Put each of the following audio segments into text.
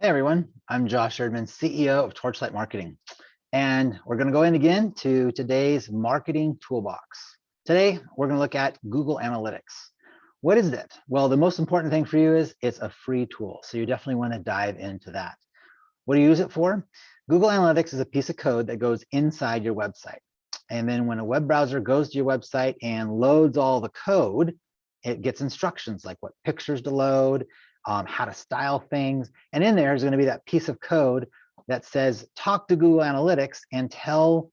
Hey everyone, I'm Josh Erdman, CEO of Torchlight Marketing, and we're going to go in again to today's marketing toolbox. Today, we're going to look at Google Analytics. What is it? Well, the most important thing for you is it's a free tool, so you definitely want to dive into that. What do you use it for? Google Analytics is a piece of code that goes inside your website. And then when a web browser goes to your website and loads all the code, it gets instructions like what pictures to load, how to style things. And in there is going to be that piece of code that says, talk to Google Analytics and tell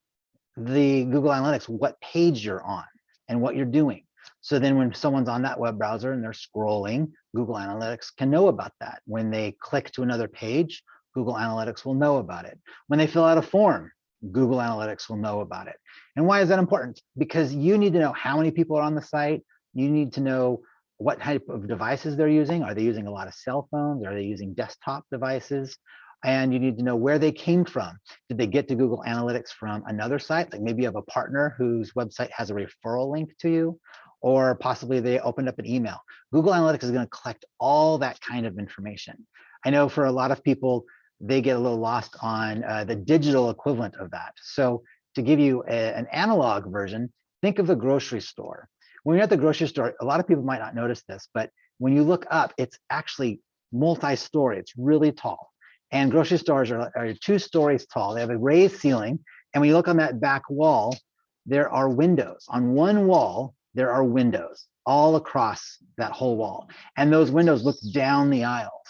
the Google Analytics what page you're on and what you're doing. So then when someone's on that web browser and they're scrolling, Google Analytics can know about that. When they click to another page, Google Analytics will know about it. When they fill out a form, Google Analytics will know about it. And why is that important? Because you need to know how many people are on the site. You need to know what type of devices they're using. Are they using a lot of cell phones? Are they using desktop devices? And you need to know where they came from. Did they get to Google Analytics from another site? Like maybe you have a partner whose website has a referral link to you, or possibly they opened up an email. Google Analytics is going to collect all that kind of information. I know for a lot of people, they get a little lost on the digital equivalent of that. So to give you an analog version, think of the grocery store. When you're at the grocery store, a lot of people might not notice this, but when you look up, it's actually multi-story. It's really tall. And grocery stores are 2 stories tall. They have a raised ceiling. And when you look on that back wall, there are windows. On one wall, there are windows all across that whole wall. And those windows look down the aisles.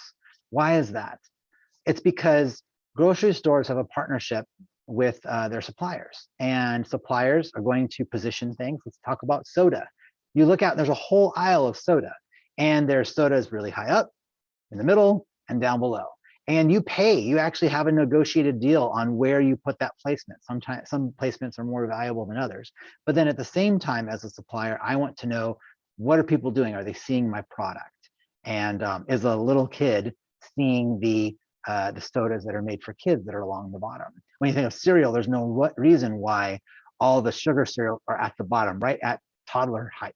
Why is that? It's because grocery stores have a partnership with their suppliers. And suppliers are going to position things. Let's talk about soda. You look out, there's a whole aisle of soda. And there's sodas really high up, in the middle, and down below. And you pay, you actually have a negotiated deal on where you put that placement. Sometimes some placements are more valuable than others. But then at the same time, as a supplier, I want to know, what are people doing? Are they seeing my product? And is a little kid seeing the sodas that are made for kids that are along the bottom? When you think of cereal, there's no reason why all the sugar cereal are at the bottom, right at toddler height.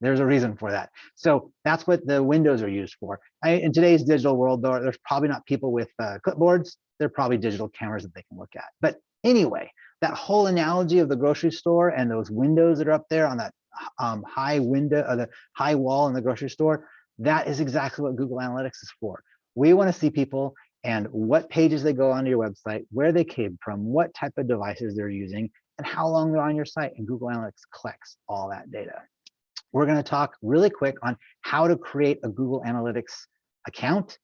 There's a reason for that. So that's what the windows are used for. In today's digital world, though, there's probably not people with clipboards. They're probably digital cameras that they can look at. But anyway, that whole analogy of the grocery store and those windows that are up there on that high window, the high wall in the grocery store, that is exactly what Google Analytics is for. We want to see people and what pages they go onto your website, where they came from, what type of devices they're using, and how long they're on your site. And Google Analytics collects all that data. We're going to talk really quick on how to create a Google Analytics account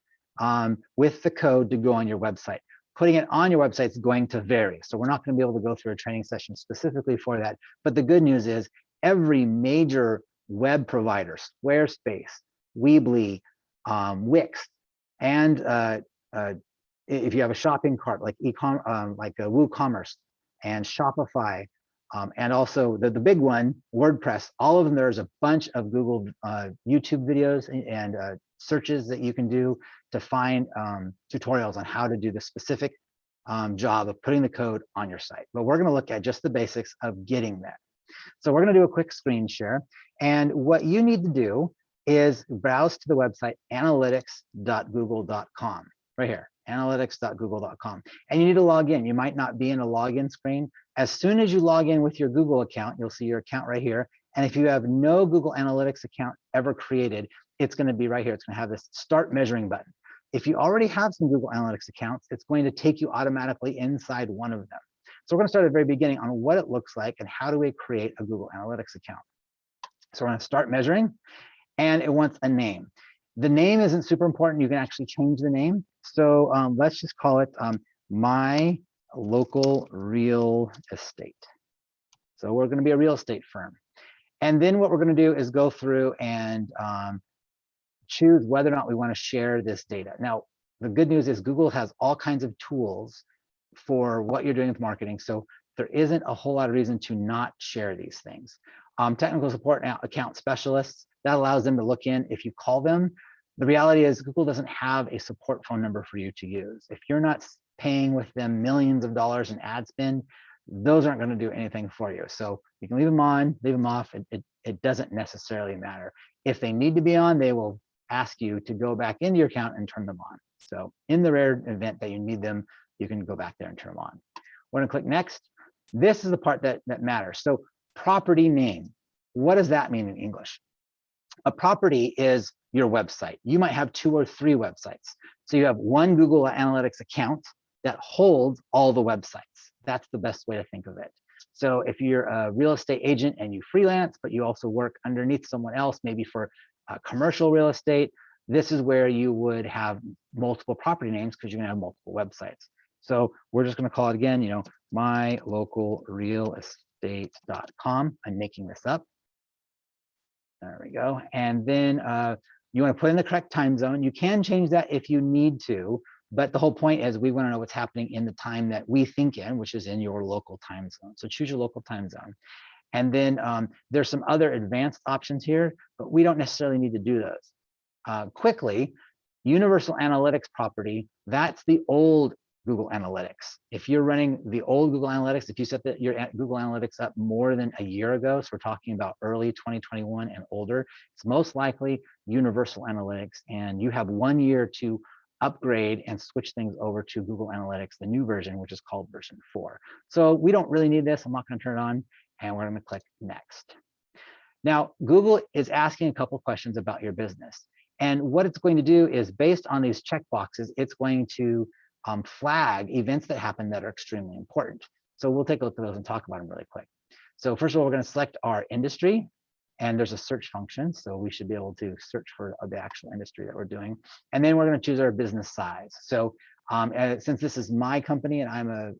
with the code to go on your website. Putting it on your website is going to vary. So we're not going to be able to go through a training session specifically for that. But the good news is every major web provider, Squarespace, Weebly, Wix, and if you have a shopping cart like WooCommerce and Shopify, and also the big one, WordPress, all of them, there's a bunch of Google YouTube videos and searches that you can do to find tutorials on how to do the specific job of putting the code on your site. But we're going to look at just the basics of getting there. So we're going to do a quick screen share. And what you need to do is browse to the website analytics.google.com, right here, analytics.google.com. And you need to log in. You might not be in a login screen. As soon as you log in with your Google account, you'll see your account right here. And if you have no Google Analytics account ever created, it's going to be right here. It's going to have this start measuring button. If you already have some Google Analytics accounts, it's going to take you automatically inside one of them. So we're going to start at the very beginning on what it looks like and how do we create a Google Analytics account. So we're going to start measuring, and it wants a name. The name isn't super important. You can actually change the name. So let's just call it My Local Real Estate. So we're going to be a real estate firm. And then what we're going to do is go through and choose whether or not we want to share this data. Now, the good news is Google has all kinds of tools for what you're doing with marketing. So there isn't a whole lot of reason to not share these things. Technical support account specialists, that allows them to look in if you call them. The reality is Google doesn't have a support phone number for you to use. If you're not paying with them millions of dollars in ad spend, those aren't going to do anything for you. So you can leave them on, leave them off. It doesn't necessarily matter. If they need to be on, they will ask you to go back into your account and turn them on. So in the rare event that you need them, you can go back there and turn them on. We're gonna click next. This is the part that matters. So property name, what does that mean in English? A property is your website. You might have 2 or 3 websites. So you have one Google Analytics account that holds all the websites. That's the best way to think of it. So if you're a real estate agent and you freelance, but you also work underneath someone else, maybe for commercial real estate, this is where you would have multiple property names because you're gonna have multiple websites. So we're just gonna call it again, mylocalrealestate.com. I'm making this up. There we go. And then you want to put in the correct time zone. You can change that if you need to, but the whole point is we want to know what's happening in the time that we think in, which is in your local time zone. So choose your local time zone. And then there's some other advanced options here, but we don't necessarily need to do those. Quickly, Universal Analytics property, that's the old Google Analytics. If you're running the old Google Analytics, if you set your Google Analytics up more than a year ago, so we're talking about early 2021 and older, it's most likely Universal Analytics, and you have 1 year to upgrade and switch things over to Google Analytics, the new version, which is called version 4. So we don't really need this. I'm not going to turn it on, and we're going to click next. Now, Google is asking a couple questions about your business. And what it's going to do is, based on these checkboxes, it's going to flag events that happen that are extremely important. So we'll take a look at those and talk about them really quick. So first of all, we're going to select our industry, and there's a search function. So we should be able to search for the actual industry that we're doing. And then we're going to choose our business size. So since this is my company and I'm a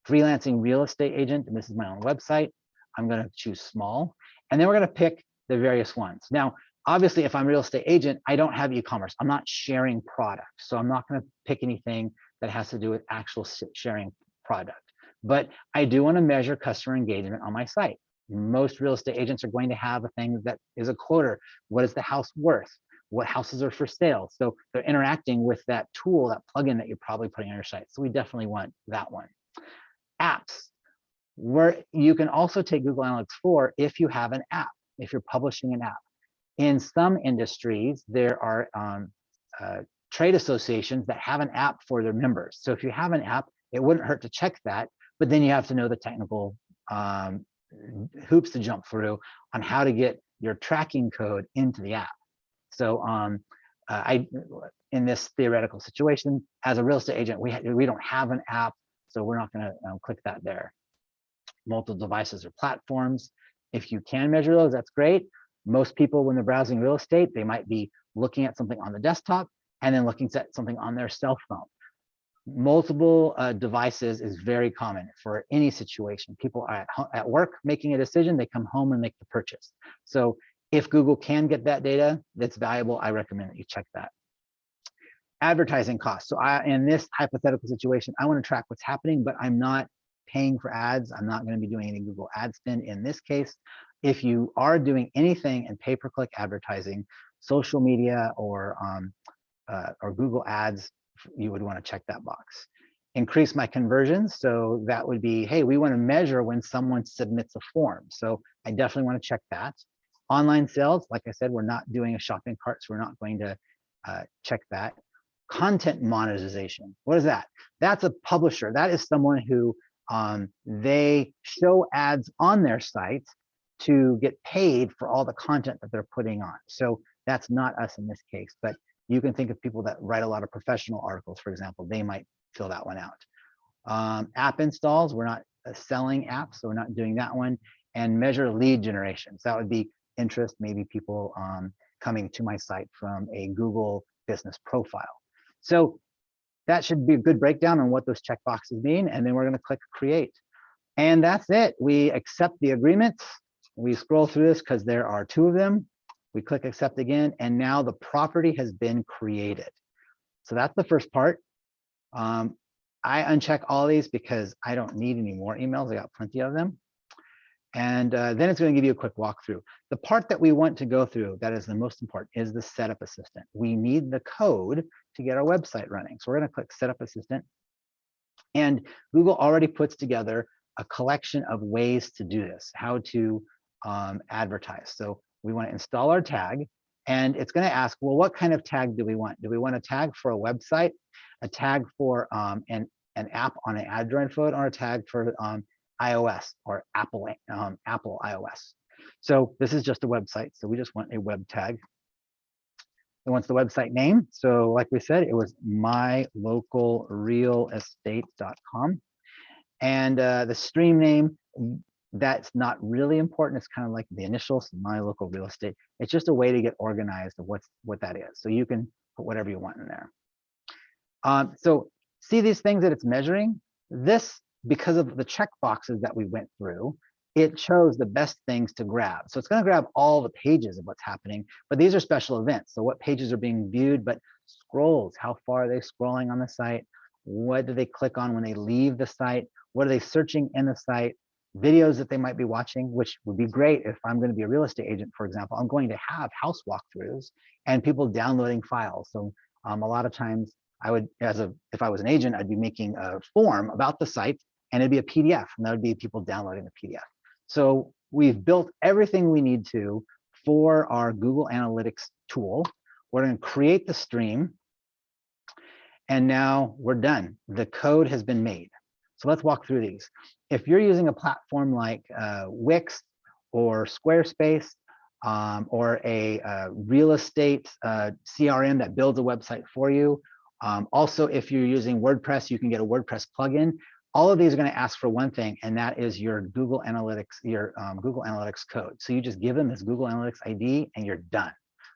freelancing real estate agent, and this is my own website, I'm going to choose small. And then we're going to pick the various ones. Now, obviously, if I'm a real estate agent, I don't have e-commerce. I'm not sharing product. So I'm not going to pick anything that has to do with actual sharing product. But I do want to measure customer engagement on my site. Most real estate agents are going to have a thing that is a quoter. What is the house worth? What houses are for sale? So they're interacting with that tool, that plugin that you're probably putting on your site. So we definitely want that one. Apps, where you can also take Google Analytics 4 if you have an app, if you're publishing an app. In some industries, there are trade associations that have an app for their members. So if you have an app, it wouldn't hurt to check that, but then you have to know the technical hoops to jump through on how to get your tracking code into the app. So in this theoretical situation, as a real estate agent, we don't have an app, so we're not going to click that there. Multiple devices or platforms. If you can measure those, that's great. Most people, when they're browsing real estate, they might be looking at something on the desktop and then looking at something on their cell phone. Multiple devices is very common for any situation. People are at work making a decision, they come home and make the purchase. So if Google can get that data that's valuable, I recommend that you check that. Advertising costs. So in this hypothetical situation, I want to track what's happening, but I'm not paying for ads. I'm not going to be doing any Google ad spend in this case. If you are doing anything in pay-per-click advertising, social media, or Google ads, you would want to check that box. Increase my conversions. So that would be, hey, we want to measure when someone submits a form. So I definitely want to check that. Online sales, like I said, we're not doing a shopping cart, so we're not going to check that. Content monetization. What is that? That's a publisher. That is someone who they show ads on their site to get paid for all the content that they're putting on. So that's not us in this case, but you can think of people that write a lot of professional articles, for example, they might fill that one out. App installs, we're not selling apps, so we're not doing that one. And measure lead generation. So that would be interest, maybe people coming to my site from a Google business profile. So that should be a good breakdown on what those checkboxes mean. And then we're going to click create. And that's it. We accept the agreement. We scroll through this because there are 2 of them. We click accept again, and now the property has been created. So that's the first part. I uncheck all these because I don't need any more emails. I got plenty of them. And then it's going to give you a quick walkthrough. The part that we want to go through that is the most important is the setup assistant. We need the code to get our website running. So we're going to click setup assistant. And Google already puts together a collection of ways to do this, how to advertise. So we want to install our tag. And it's going to ask, well, what kind of tag do we want? Do we want a tag for a website, a tag for an app on an Android phone, or a tag for iOS or Apple iOS? So this is just a website, so we just want a web tag. It wants the website name. So like we said, it was mylocalrealestate.com. And the stream name, that's not really important. It's kind of like the initials, my local real estate. It's just a way to get organized of what that is. So you can put whatever you want in there. So see these things that it's measuring? This, because of the check boxes that we went through, it chose the best things to grab. So it's going to grab all the pages of what's happening, but these are special events. So what pages are being viewed, but scrolls, how far are they scrolling on the site? What do they click on when they leave the site? What are they searching in the site? Videos that they might be watching, which would be great if I'm going to be a real estate agent, for example. I'm going to have house walkthroughs and people downloading files. So a lot of times I would, if I was an agent, I'd be making a form about the site and it'd be a PDF, and that would be people downloading the PDF. So we've built everything we need to for our Google Analytics tool. We're going to create the stream, and now we're done. The code has been made. So let's walk through these. If you're using a platform like Wix or Squarespace, or a real estate CRM that builds a website for you, also if you're using WordPress, you can get a WordPress plugin. All of these are going to ask for one thing, and that is your Google Analytics, Google Analytics code. So you just give them this Google Analytics ID and you're done.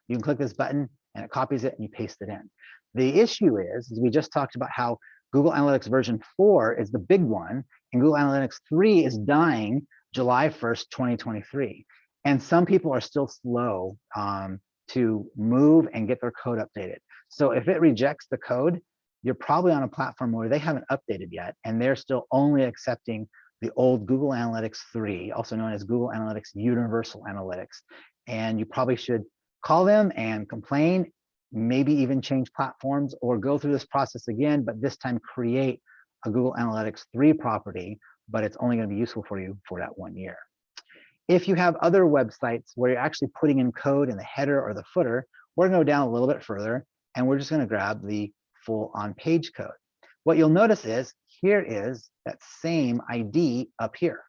You can click this button and it copies it and you paste it in. The issue is we just talked about how Google Analytics version 4 is the big one, and Google Analytics 3 is dying July 1st, 2023. And some people are still slow to move and get their code updated. So if it rejects the code, you're probably on a platform where they haven't updated yet, and they're still only accepting the old Google Analytics 3, also known as Google Analytics Universal Analytics. And you probably should call them and complain, maybe even change platforms or go through this process again, but this time create a Google Analytics 3 property, but it's only going to be useful for you for that 1 year. If you have other websites where you're actually putting in code in the header or the footer, we're going to go down a little bit further, and we're just going to grab the full on-page code. What you'll notice is here is that same ID up here.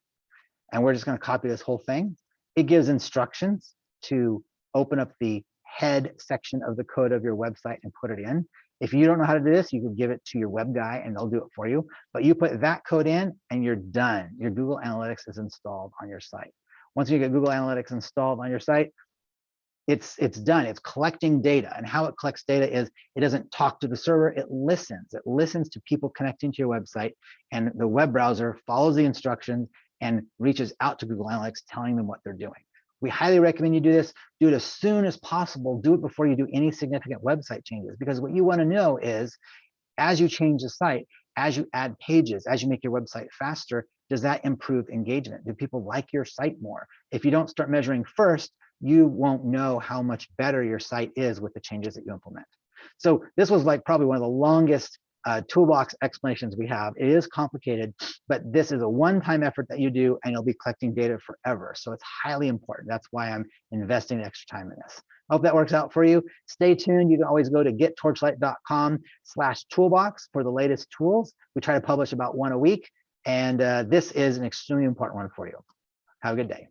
And we're just going to copy this whole thing. It gives instructions to open up the head section of the code of your website and put it in. If you don't know how to do this, you can give it to your web guy and they'll do it for you. But you put that code in and you're done. Your Google Analytics is installed on your site. Once you get Google Analytics installed on your site, it's done. It's collecting data. And how it collects data is it doesn't talk to the server, it listens. It listens to people connecting to your website, and the web browser follows the instructions and reaches out to Google Analytics telling them what they're doing. We highly recommend you do this. Do it as soon as possible. Do it before you do any significant website changes, because what you want to know is, as you change the site, as you add pages, as you make your website faster, does that improve engagement? Do people like your site more? If you don't start measuring first, you won't know how much better your site is with the changes that you implement. So this was like probably one of the longest toolbox explanations we have. It is complicated, but this is a one-time effort that you do, and you'll be collecting data forever. So it's highly important. That's why I'm investing extra time in this. I hope that works out for you. Stay tuned. You can always go to gettorchlight.com/toolbox for the latest tools. We try to publish about one a week, and this is an extremely important one for you. Have a good day.